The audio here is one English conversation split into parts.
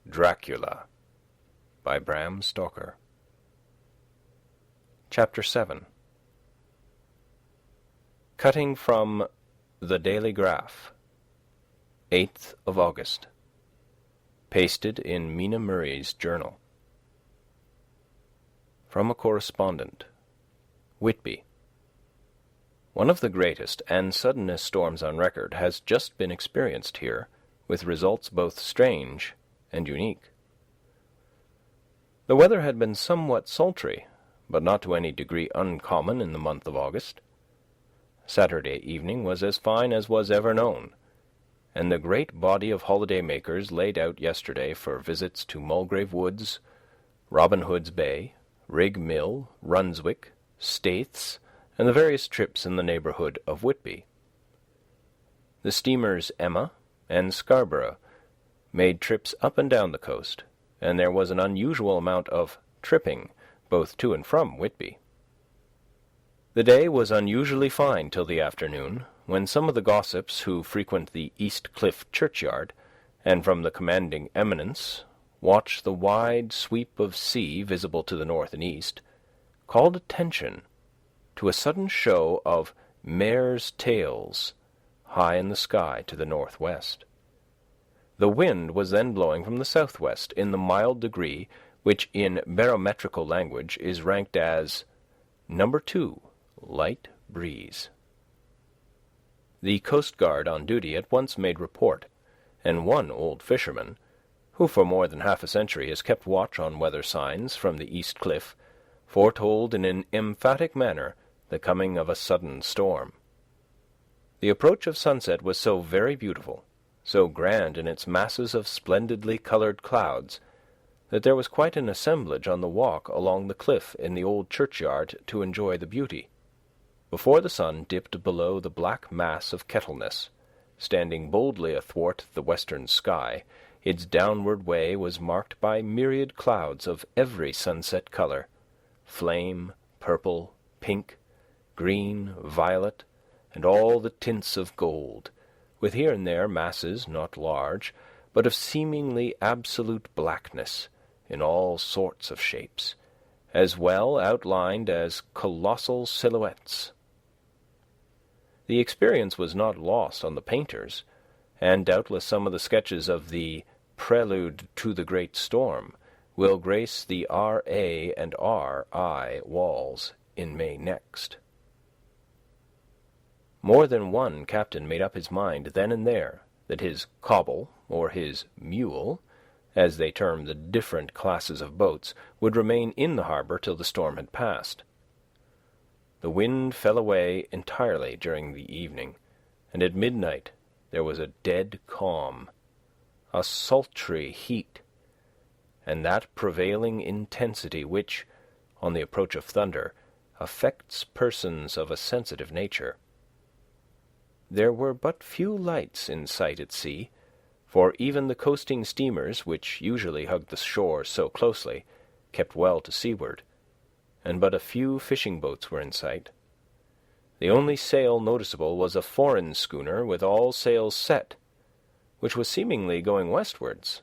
Dracula by Bram Stoker. Chapter 7. Cutting from The Daily Graph, 8th of August. Pasted in Mina Murray's journal. From a correspondent. Whitby. One of the greatest and suddenest storms on record has just been experienced here, with results both strange and unique. The weather had been somewhat sultry, but not to any degree uncommon in the month of August. Saturday evening was as fine as was ever known, and the great body of holiday-makers laid out yesterday for visits to Mulgrave Woods, Robin Hood's Bay, Rig Mill, Runswick, Staithes, and the various trips in the neighbourhood of Whitby. The steamers Emma and Scarborough made trips up and down the coast, and there was an unusual amount of tripping both to and from Whitby. The day was unusually fine till the afternoon, when some of the gossips who frequent the East Cliff churchyard, and from the commanding eminence watch the wide sweep of sea visible to the north and east, called attention to a sudden show of mares' tails high in the sky to the northwest. The wind was then blowing from the southwest in the mild degree which in barometrical language is ranked as number 2, light breeze. The coast guard on duty at once made report, and one old fisherman, who for more than half a century has kept watch on weather signs from the East Cliff, foretold in an emphatic manner the coming of a sudden storm. The approach of sunset was so very beautiful, so grand in its masses of splendidly coloured clouds, that there was quite an assemblage on the walk along the cliff in the old churchyard to enjoy the beauty. Before the sun dipped below the black mass of Kettleness, standing boldly athwart the western sky, its downward way was marked by myriad clouds of every sunset colour, flame, purple, pink, green, violet, and all the tints of gold, with here and there masses not large, but of seemingly absolute blackness, in all sorts of shapes, as well outlined as colossal silhouettes. The experience was not lost on the painters, and doubtless some of the sketches of the Prelude to the Great Storm will grace the R.A. and R.I. walls in May next. More than one captain made up his mind then and there that his cobble, or his mule, as they term the different classes of boats, would remain in the harbour till the storm had passed. The wind fell away entirely during the evening, and at midnight there was a dead calm, a sultry heat, and that prevailing intensity which, on the approach of thunder, affects persons of a sensitive nature. There were but few lights in sight at sea, for even the coasting steamers, which usually hug the shore so closely, kept well to seaward, and but a few fishing boats were in sight. The only sail noticeable was a foreign schooner with all sails set, which was seemingly going westwards.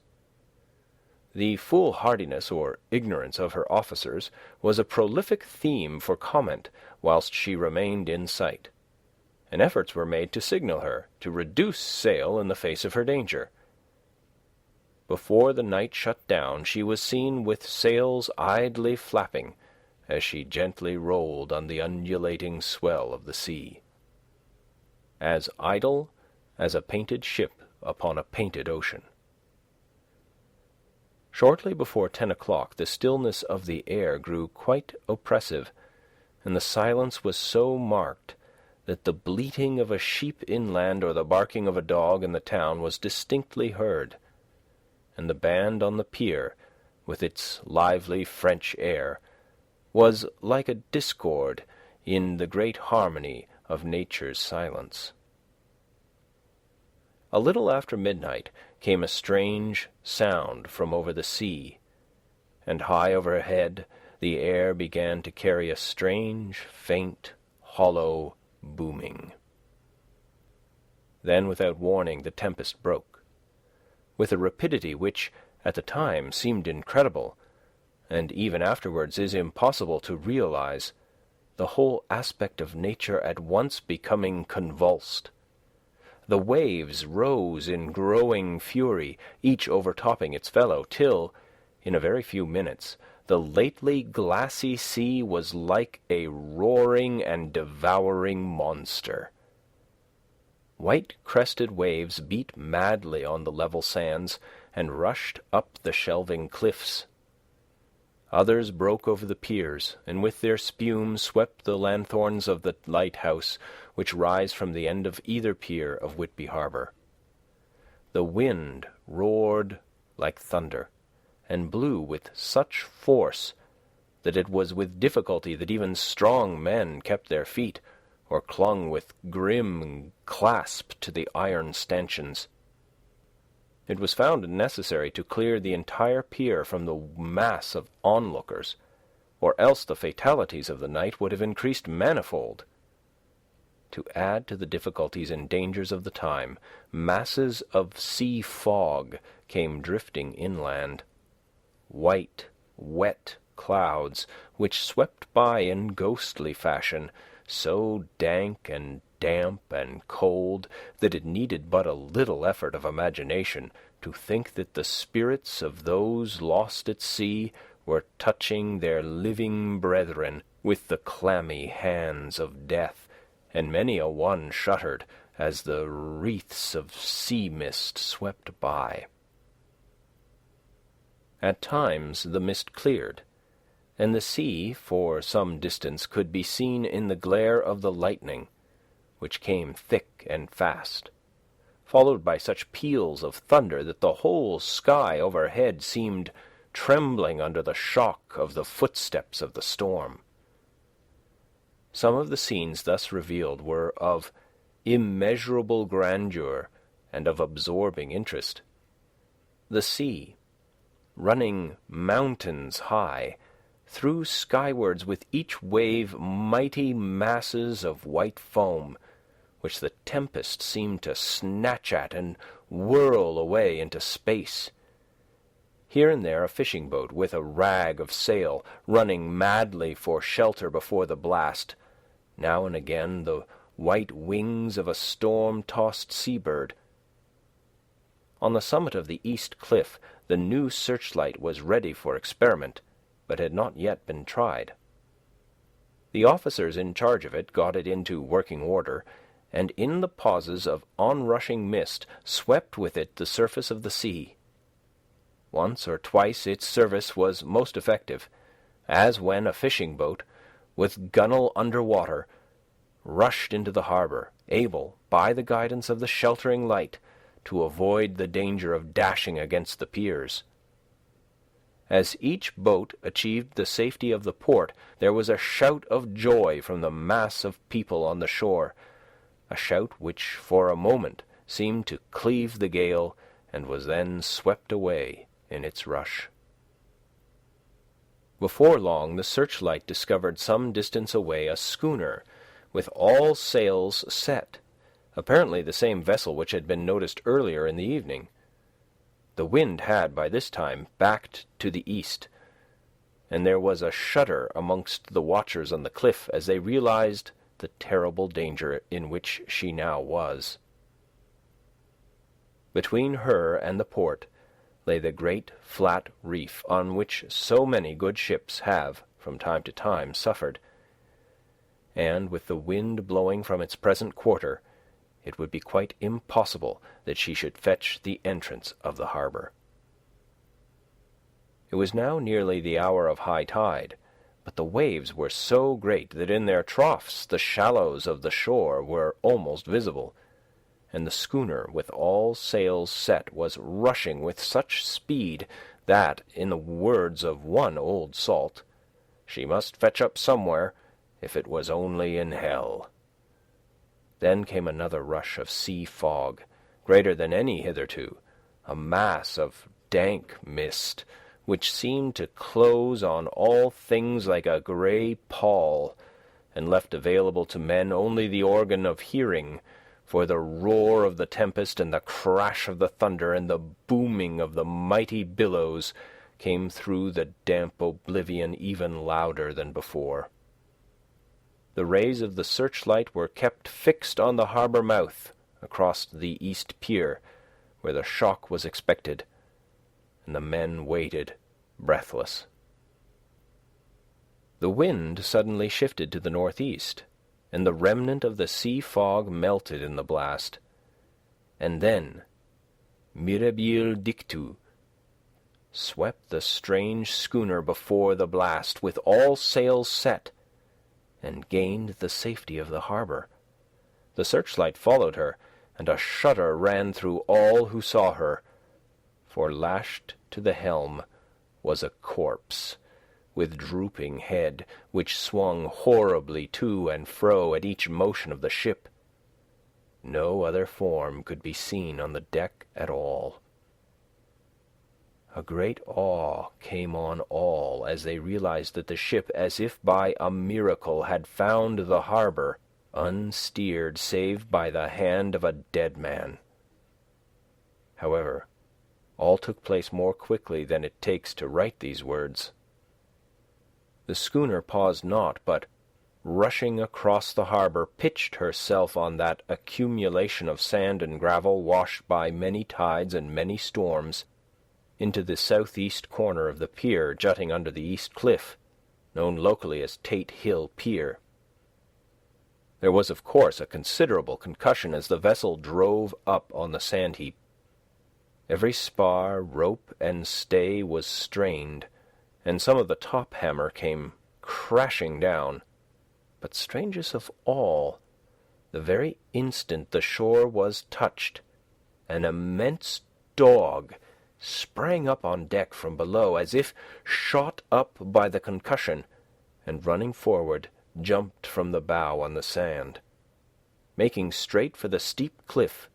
The foolhardiness or ignorance of her officers was a prolific theme for comment whilst she remained in sight, and efforts were made to signal her to reduce sail in the face of her danger. Before the night shut down, she was seen with sails idly flapping as she gently rolled on the undulating swell of the sea, as idle as a painted ship upon a painted ocean. Shortly before 10 o'clock, the stillness of the air grew quite oppressive, and the silence was so marked that the bleating of a sheep inland or the barking of a dog in the town was distinctly heard, and the band on the pier, with its lively French air, was like a discord in the great harmony of nature's silence. A little after midnight came a strange sound from over the sea, and high overhead the air began to carry a strange, faint, hollow booming. Then, without warning, the tempest broke, with a rapidity which, at the time seemed incredible, and even afterwards is impossible to realize, the whole aspect of nature at once becoming convulsed. The waves rose in growing fury, each overtopping its fellow, till, in a very few minutes, the lately glassy sea was like a roaring and devouring monster. White-crested waves beat madly on the level sands and rushed up the shelving cliffs. Others broke over the piers, and with their spume swept the lanthorns of the lighthouse which rise from the end of either pier of Whitby harbour. The wind roared like thunder, and blew with such force that it was with difficulty that even strong men kept their feet, or clung with grim clasp to the iron stanchions. It was found necessary to clear the entire pier from the mass of onlookers, or else the fatalities of the night would have increased manifold. To add to the difficulties and dangers of the time, masses of sea fog came drifting inland. White, wet clouds, which swept by in ghostly fashion, so dank and damp and cold that it needed but a little effort of imagination to think that the spirits of those lost at sea were touching their living brethren with the clammy hands of death, and many a one shuddered as the wreaths of sea mist swept by. At times the mist cleared, and the sea for some distance could be seen in the glare of the lightning, which came thick and fast, followed by such peals of thunder that the whole sky overhead seemed trembling under the shock of the footsteps of the storm. Some of the scenes thus revealed were of immeasurable grandeur and of absorbing interest. The sea, running mountains high, threw skywards with each wave mighty masses of white foam, which the tempest seemed to snatch at and whirl away into space. Here and there a fishing boat with a rag of sail, running madly for shelter before the blast, now and again the white wings of a storm-tossed sea-bird. On the summit of the east cliff the new searchlight was ready for experiment, but had not yet been tried. The officers in charge of it got it into working order, and in the pauses of onrushing mist swept with it the surface of the sea. Once or twice its service was most effective, as when a fishing boat, with gunwale under water, rushed into the harbour, able, by the guidance of the sheltering light, to avoid the danger of dashing against the piers. As each boat achieved the safety of the port, there was a shout of joy from the mass of people on the shore, a shout which for a moment seemed to cleave the gale and was then swept away in its rush. Before long the searchlight discovered some distance away a schooner with all sails set, apparently the same vessel which had been noticed earlier in the evening. The wind had by this time backed to the east, and there was a shudder amongst the watchers on the cliff as they realized the terrible danger in which she now was. Between her and the port lay the great flat reef on which so many good ships have, from time to time, suffered, and with the wind blowing from its present quarter, it would be quite impossible that she should fetch the entrance of the harbour. It was now nearly the hour of high tide, but the waves were so great that in their troughs the shallows of the shore were almost visible, and the schooner with all sails set was rushing with such speed that, in the words of one old salt, she must fetch up somewhere, if it was only in hell. Then came another rush of sea fog, greater than any hitherto, a mass of dank mist, which seemed to close on all things like a grey pall, and left available to men only the organ of hearing, for the roar of the tempest and the crash of the thunder and the booming of the mighty billows came through the damp oblivion even louder than before. The rays of the searchlight were kept fixed on the harbour mouth across the east pier, where the shock was expected, and the men waited, breathless. The wind suddenly shifted to the northeast, and the remnant of the sea fog melted in the blast. And then, mirabile dictu, swept the strange schooner before the blast with all sails set, and gained the safety of the harbour. The searchlight followed her, and a shudder ran through all who saw her, for lashed to the helm was a corpse, with drooping head, which swung horribly to and fro at each motion of the ship. No other form could be seen on the deck at all. A great awe came on all as they realized that the ship, as if by a miracle, had found the harbour, unsteered save by the hand of a dead man. However, all took place more quickly than it takes to write these words. The schooner paused not, but, rushing across the harbour, pitched herself on that accumulation of sand and gravel washed by many tides and many storms, into the southeast corner of the pier jutting under the east cliff, known locally as Tate Hill Pier. There was, of course, a considerable concussion as the vessel drove up on the sand heap. Every spar, rope, and stay was strained, and some of the top hammer came crashing down. But strangest of all, the very instant the shore was touched, an immense dog sprang up on deck from below, as if shot up by the concussion, and running forward, jumped from the bow on the sand. Making straight for the steep cliff,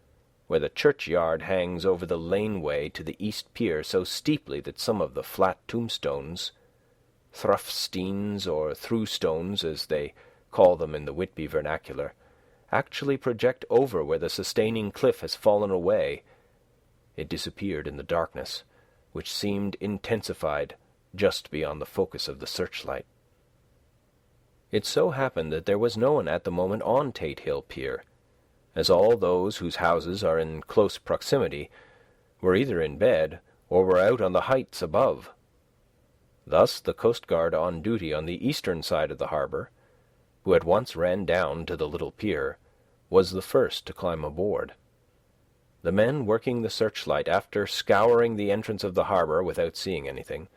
where the churchyard hangs over the laneway to the east pier so steeply that some of the flat tombstones, thruffsteins or throughstones as they call them in the Whitby vernacular, actually project over where the sustaining cliff has fallen away. It disappeared in the darkness, which seemed intensified just beyond the focus of the searchlight. It so happened that there was no one at the moment on Tate Hill Pier, as all those whose houses are in close proximity were either in bed or were out on the heights above. Thus the coast guard on duty on the eastern side of the harbour, who at once ran down to the little pier, was the first to climb aboard. The men working the searchlight, after scouring the entrance of the harbour without seeing anything,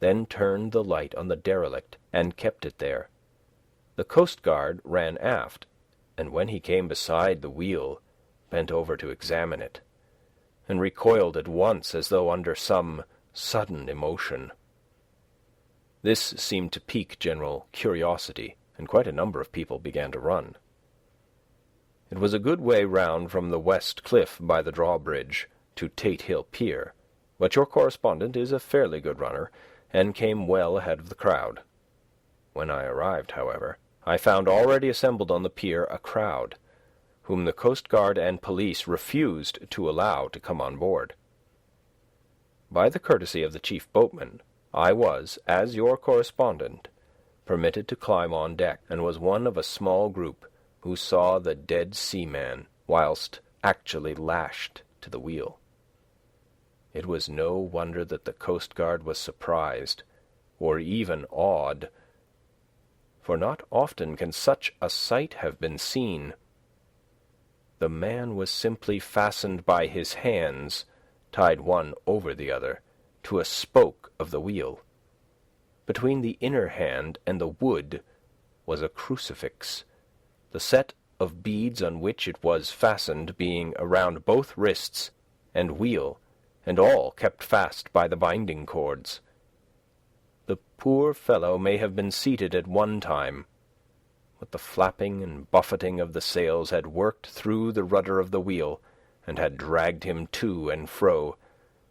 then turned the light on the derelict and kept it there. The coast guard ran aft, and when he came beside the wheel, bent over to examine it, and recoiled at once as though under some sudden emotion. This seemed to pique general curiosity, and quite a number of people began to run. It was a good way round from the west cliff by the drawbridge to Tate Hill Pier, but your correspondent is a fairly good runner, and came well ahead of the crowd. When I arrived, however, I found already assembled on the pier a crowd, whom the coast guard and police refused to allow to come on board. By the courtesy of the chief boatman, I was, as your correspondent, permitted to climb on deck, and was one of a small group who saw the dead seaman whilst actually lashed to the wheel. It was no wonder that the coast guard was surprised, or even awed, for not often can such a sight have been seen. The man was simply fastened by his hands, tied one over the other, to a spoke of the wheel. Between the inner hand and the wood was a crucifix, the set of beads on which it was fastened being around both wrists and wheel, and all kept fast by the binding cords. The poor fellow may have been seated at one time, but the flapping and buffeting of the sails had worked through the rudder of the wheel, and had dragged him to and fro,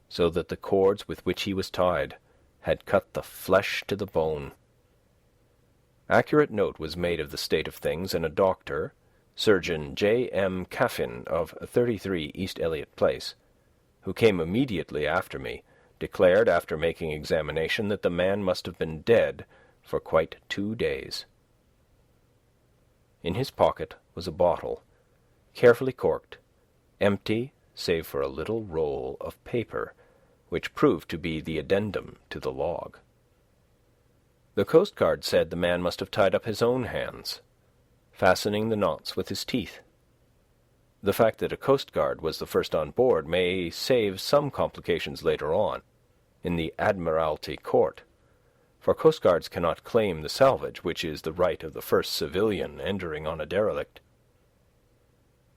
so that the cords with which he was tied had cut the flesh to the bone. Accurate note was made of the state of things, and a doctor, Surgeon J. M. Caffin of 33 East Eliot Place, who came immediately after me, declared after making examination that the man must have been dead for quite 2 days. In his pocket was a bottle, carefully corked, empty save for a little roll of paper, which proved to be the addendum to the log. The Coast Guard said the man must have tied up his own hands, fastening the knots with his teeth. The fact that a Coast Guard was the first on board may save some complications later on, in the Admiralty Court, for Coast Guards cannot claim the salvage, which is the right of the first civilian entering on a derelict.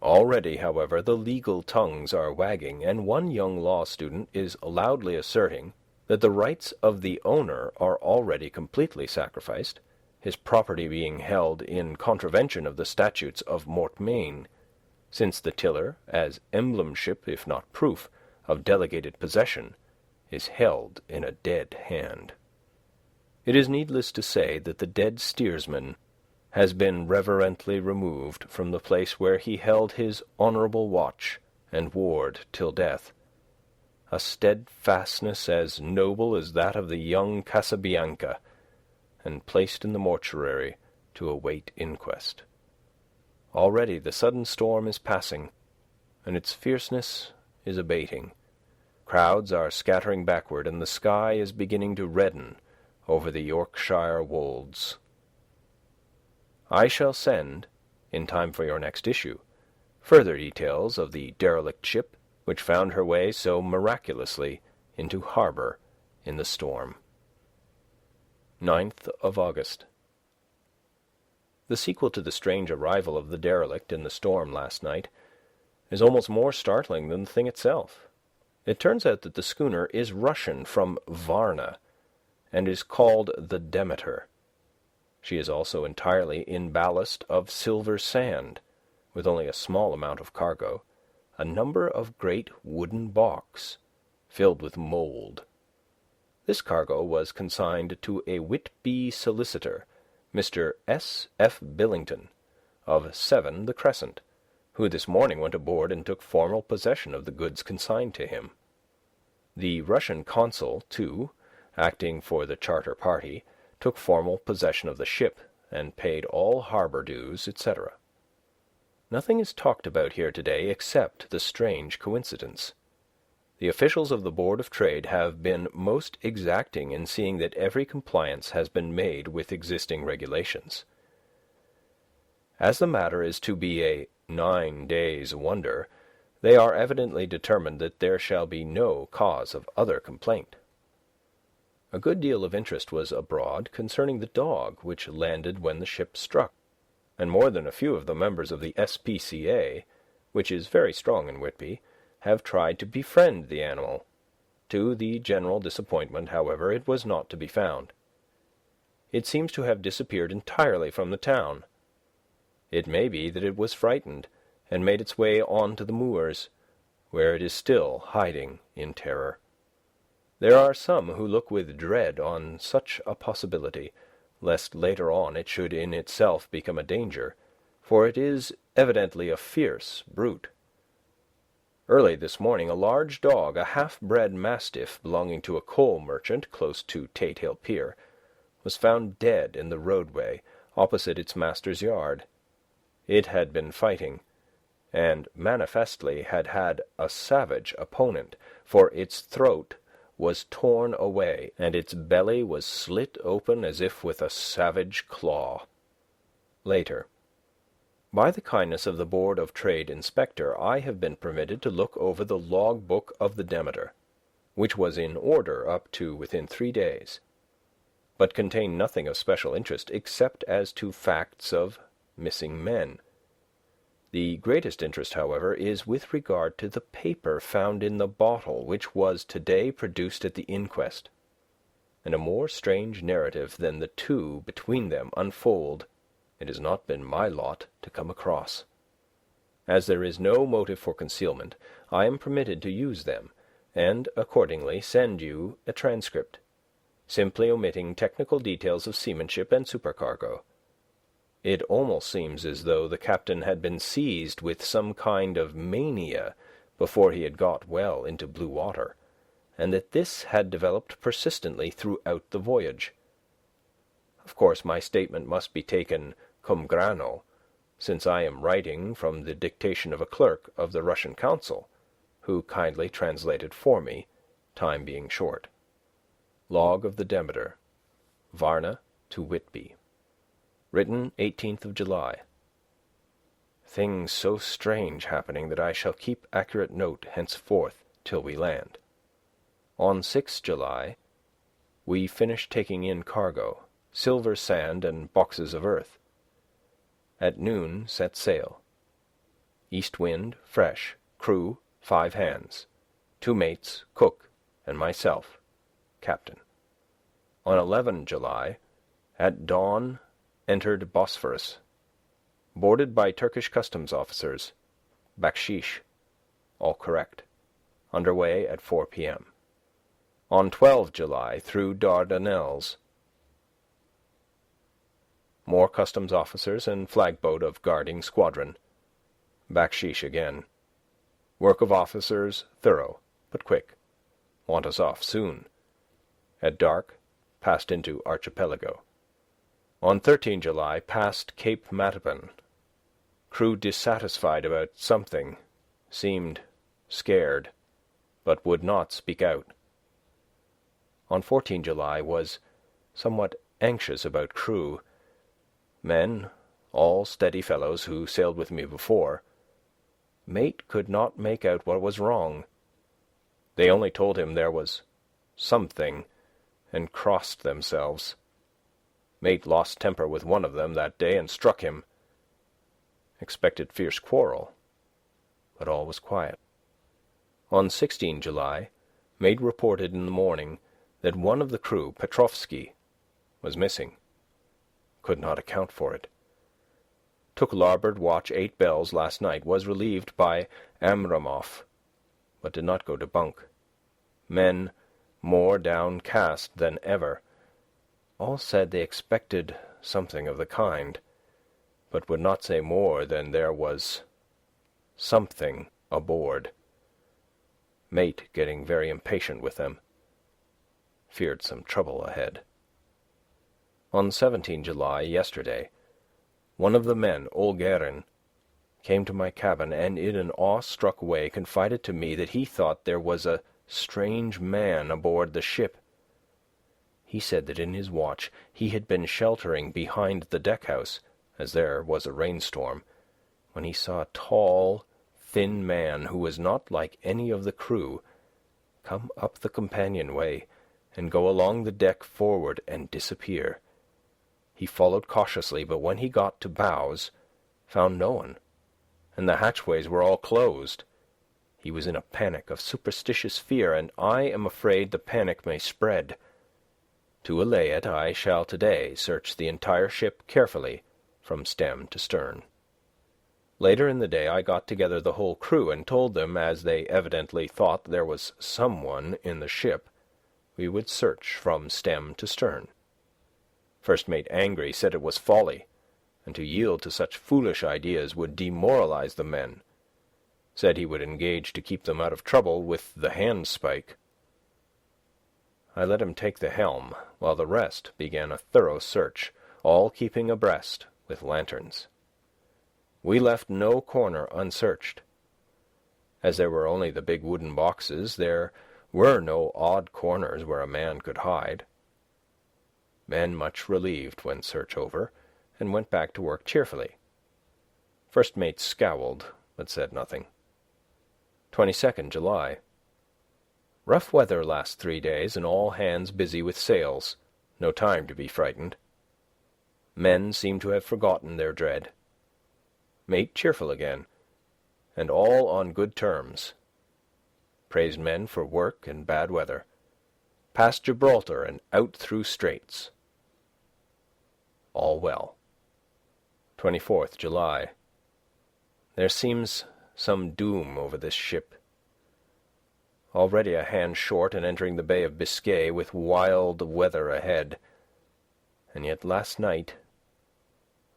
Already, however, the legal tongues are wagging, and one young law student is loudly asserting that the rights of the owner are already completely sacrificed, his property being held in contravention of the statutes of Mortmain, since the tiller, as emblemship, if not proof, of delegated possession, is held in a dead hand. It is needless to say that the dead steersman has been reverently removed from the place where he held his honourable watch and ward till death, a steadfastness as noble as that of the young Casabianca, and placed in the mortuary to await inquest. Already the sudden storm is passing, and its fierceness is abating. Crowds are scattering backward, and the sky is beginning to redden over the Yorkshire wolds. I shall send, in time for your next issue, further details of the derelict ship which found her way so miraculously into harbour in the storm. 9th of August. The sequel to the strange arrival of the derelict in the storm last night is almost more startling than the thing itself. It turns out that the schooner is Russian from Varna, and is called the Demeter. She is also entirely in ballast of silver sand, with only a small amount of cargo, a number of great wooden baulks filled with mould. This cargo was consigned to a Whitby solicitor, Mr. S. F. Billington, of 7 the Crescent, who this morning went aboard and took formal possession of the goods consigned to him. The Russian consul, too, acting for the charter party, took formal possession of the ship and paid all harbour dues, etc. Nothing is talked about here today except the strange coincidence. The officials of the Board of Trade have been most exacting in seeing that every compliance has been made with existing regulations. As the matter is to be a 9 days' wonder, they are evidently determined that there shall be no cause of other complaint. A good deal of interest was abroad concerning the dog which landed when the ship struck, and more than a few of the members of the S.P.C.A., which is very strong in Whitby, have tried to befriend the animal. To the general disappointment, however, it was not to be found. It seems to have disappeared entirely from the town. It may be that it was frightened, and made its way on to the moors, where it is still hiding in terror. There are some who look with dread on such a possibility, lest later on it should in itself become a danger, for it is evidently a fierce brute. Early this morning a large dog, a half-bred mastiff belonging to a coal merchant close to Tate Hill Pier, was found dead in the roadway opposite its master's yard. It had been fighting, and manifestly had had a savage opponent, for its throat was torn away, and its belly was slit open as if with a savage claw. Later. By the kindness of the Board of Trade Inspector, I have been permitted to look over the log book of the Demeter, which was in order up to within 3 days, but contained nothing of special interest except as to facts of missing men. The greatest interest, however, is with regard to the paper found in the bottle which was today produced at the inquest, and a more strange narrative than the two between them unfold it has not been my lot to come across. As there is no motive for concealment, I am permitted to use them, and accordingly send you a transcript, simply omitting technical details of seamanship and supercargo. It almost seems as though the captain had been seized with some kind of mania before he had got well into blue water, and that this had developed persistently throughout the voyage. Of course, my statement must be taken cum grano, since I am writing from the dictation of a clerk of the Russian consul, who kindly translated for me, time being short. Log of the Demeter, Varna to Whitby. Written 18th of July. Things so strange happening that I shall keep accurate note henceforth till we land. On 6th July, we finished taking in cargo, silver sand and boxes of earth. At noon set sail. East wind, fresh, crew 5 hands, 2 mates, cook, and myself, captain. On 11 July, at dawn, entered Bosphorus. Boarded by Turkish customs officers. Bakshish. All correct. Under way at 4 p.m. On 12 July, through Dardanelles. More customs officers and flagboat of guarding squadron. Bakshish again. Work of officers thorough, but quick. Want us off soon. At dark, passed into archipelago. On 13 July, passed Cape Matapan. Crew dissatisfied about something, seemed scared, but would not speak out. On 14 July, was somewhat anxious about crew. Men, all steady fellows who sailed with me before. Mate could not make out what was wrong. They only told him there was something, and crossed themselves. Mate lost temper with one of them that day and struck him. Expected fierce quarrel, but all was quiet. On 16 July, mate reported in the morning that one of the crew, Petrovsky, was missing. Could not account for it. Took larboard watch 8 bells last night, was relieved by Amramoff, but did not go to bunk. Men more downcast than ever. All said they expected something of the kind, but would not say more than there was something aboard. Mate getting very impatient with them. Feared some trouble ahead. On 17 July, yesterday, one of the men, Olgerin, came to my cabin and in an awe-struck way confided to me that he thought there was a strange man aboard the ship. He said that in his watch he had been sheltering behind the deck-house, as there was a rainstorm, when he saw a tall, thin man who was not like any of the crew come up the companionway and go along the deck forward and disappear. He followed cautiously, but when he got to bows, found no one, and the hatchways were all closed. He was in a panic of superstitious fear, and I am afraid the panic may spread. To allay it, I shall today search the entire ship carefully, from stem to stern. Later in the day I got together the whole crew and told them, as they evidently thought there was someone in the ship, we would search from stem to stern. First mate, angry, said it was folly, and to yield to such foolish ideas would demoralize the men. Said he would engage to keep them out of trouble with the handspike. I let him take the helm, while the rest began a thorough search, all keeping abreast with lanterns. We left no corner unsearched. As there were only the big wooden boxes, there were no odd corners where a man could hide. Men much relieved when search over, and went back to work cheerfully. First mate scowled, but said nothing. 22nd July. Rough weather last 3 days, and all hands busy with sails. No time to be frightened. Men seem to have forgotten their dread. Mate cheerful again, and all on good terms. Praised men for work and bad weather. Past Gibraltar and out through straits. All well. 24th July. There seems some doom over this ship. Already a hand short and entering the Bay of Biscay with wild weather ahead. And yet last night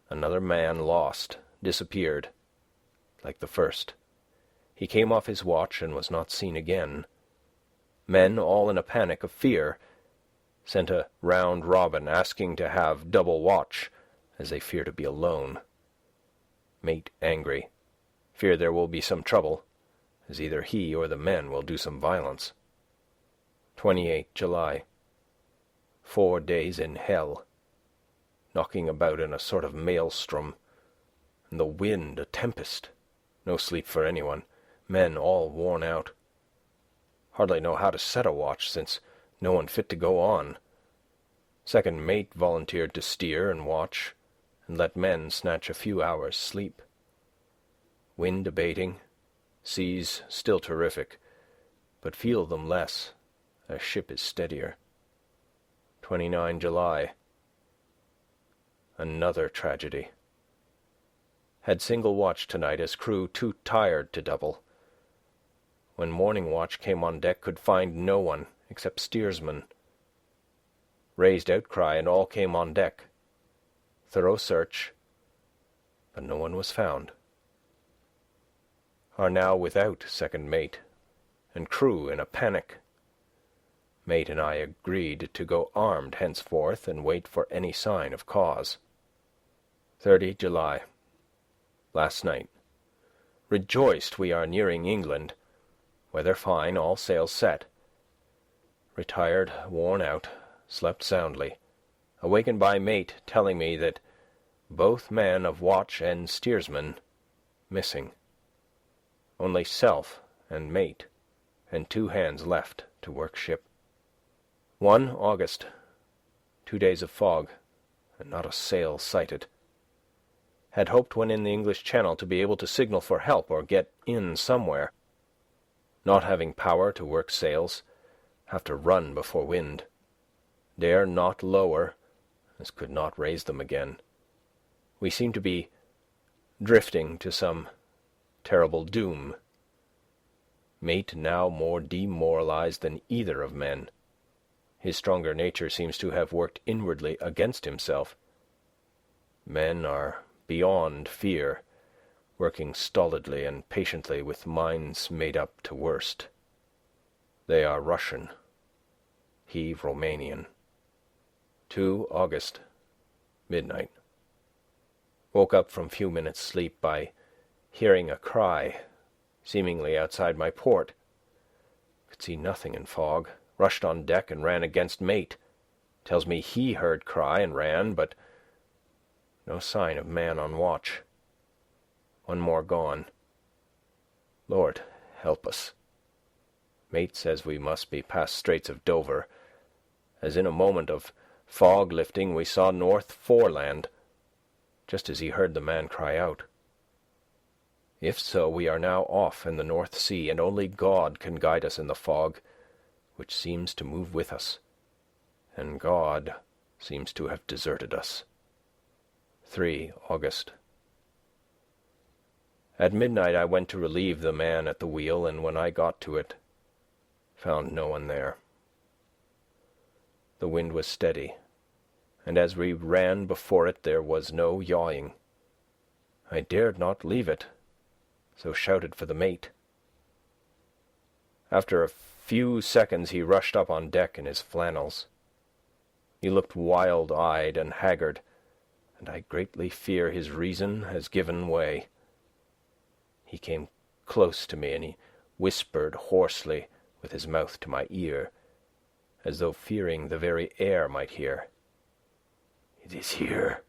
Another man lost, disappeared, like the first. He came off his watch and was not seen again. Men, all in a panic of fear, sent a round robin asking to have double watch, as they fear to be alone. Mate angry. Fear there will be some trouble, as either he or the men will do some violence. 28 July. 4 days in hell. Knocking about in a sort of maelstrom, and the wind a tempest. No sleep for anyone. Men all worn out. Hardly know how to set a watch, since no one fit to go on. Second mate volunteered to steer and watch, and let men snatch a few hours' sleep. Wind abating, seas still terrific, but feel them less, as ship is steadier. 29 July. Another tragedy. Had single watch tonight, as crew too tired to double. When morning watch came on deck, could find no one except steersman. Raised outcry, and all came on deck. Thorough search, but no one was found. Are now without second mate, and crew in a panic. Mate and I agreed to go armed henceforth and wait for any sign of cause. 30 July. Last night. Rejoiced we are nearing England. Weather fine, all sails set. Retired, worn out, slept soundly. Awakened by mate telling me that both man of watch and steersman missing. Only self and mate, and 2 hands left to work ship. 1 August. 2 days of fog, and not a sail sighted. Had hoped when in the English Channel to be able to signal for help or get in somewhere. Not having power to work sails, have to run before wind. Dare not lower, as could not raise them again. We seem to be drifting to some terrible doom. Mate now more demoralized than either of men. His stronger nature seems to have worked inwardly against himself. Men are beyond fear, working stolidly and patiently with minds made up to worst. They are Russian, he Romanian. 2 August, midnight. Woke up from few minutes' sleep by hearing a cry, seemingly outside my port. Could see nothing in fog. Rushed on deck and ran against mate. Tells me he heard cry and ran, but no sign of man on watch. 1 more gone. Lord, help us. Mate says we must be past Straits of Dover, as in a moment of fog lifting we saw North Foreland, just as he heard the man cry out. If so, we are now off in the North Sea, and only God can guide us in the fog, which seems to move with us, and God seems to have deserted us. 3 August. At midnight I went to relieve the man at the wheel, and when I got to it, found no one there. The wind was steady, and as we ran before it there was no yawing. I dared not leave it, so shouted for the mate. After a few seconds he rushed up on deck in his flannels. He looked wild-eyed and haggard, and I greatly fear his reason has given way. He came close to me, and he whispered hoarsely with his mouth to my ear, as though fearing the very air might hear. "It is here.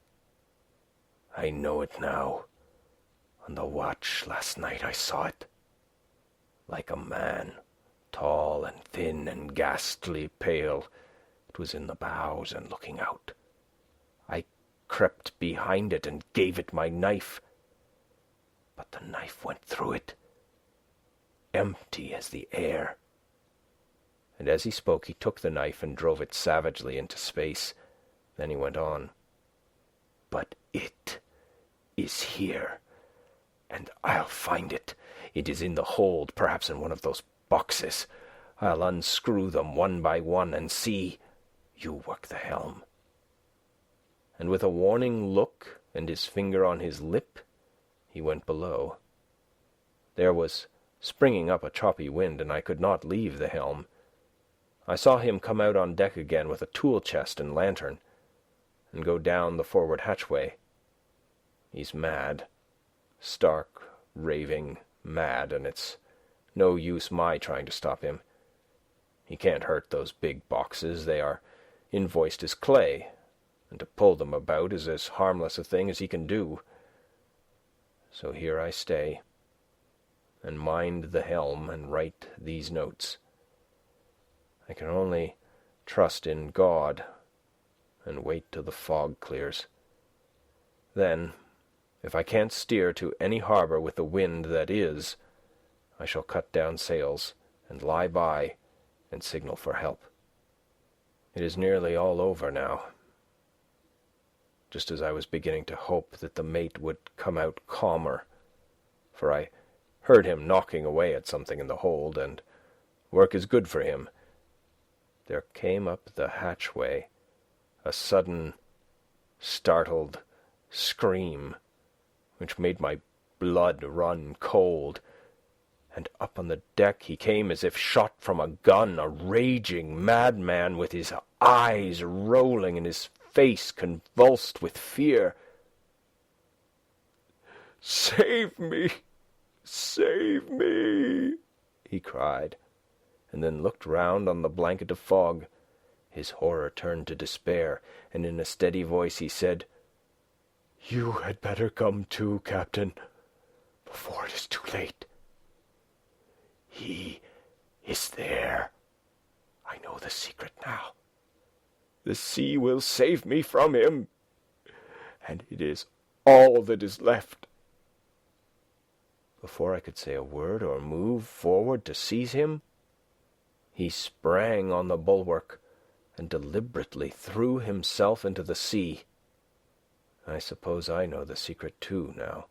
I know it now. On the watch last night I saw it. Like a man, tall and thin and ghastly pale, it was in the bows and looking out. I crept behind it and gave it my knife, but the knife went through it, empty as the air." And as he spoke he took the knife and drove it savagely into space. Then he went on. "But it is here, and I'll find it. It is in the hold, perhaps in one of those boxes. I'll unscrew them one by one and see. You work the helm." And with a warning look and his finger on his lip, he went below. There was springing up a choppy wind, and I could not leave the helm. I saw him come out on deck again with a tool-chest and lantern, and go down the forward hatchway. He's mad, stark, raving mad, and it's no use my trying to stop him. He can't hurt those big boxes. They are invoiced as clay, and to pull them about is as harmless a thing as he can do. So here I stay, and mind the helm and write these notes. I can only trust in God and wait till the fog clears. Then, if I can't steer to any harbour with the wind that is, I shall cut down sails and lie by and signal for help. It is nearly all over now. Just as I was beginning to hope that the mate would come out calmer, for I heard him knocking away at something in the hold, and work is good for him, there came up the hatchway a sudden, startled scream, which made my blood run cold, and up on the deck he came as if shot from a gun, a raging madman with his eyes rolling and his face convulsed with fear. "Save me! Save me!" he cried, and then looked round on the blanket of fog. His horror turned to despair, and in a steady voice he said, "You had better come too, Captain, before it is too late. He is there. I know the secret now. The sea will save me from him, and it is all that is left." Before I could say a word or move forward to seize him, he sprang on the bulwark and deliberately threw himself into the sea. I suppose I know the secret too now.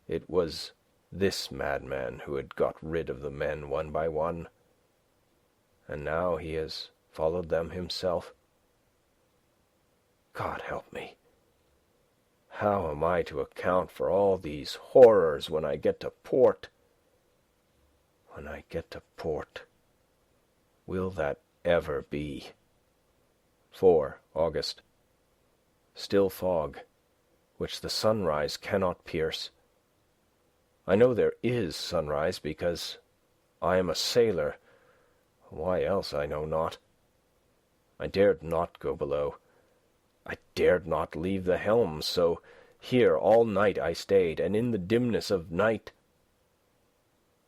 It was this madman who had got rid of the men one by one, and now he has followed them himself. God help me! How am I to account for all these horrors when I get to port? When I get to port, will that ever be? 4 August. Still fog, which the sunrise cannot pierce. I know there is sunrise because I am a sailor. Why else I know not. I dared not go below. I dared not leave the helm, so here all night I stayed, and in the dimness of night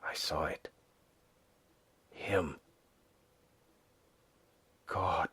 I saw it. Him. God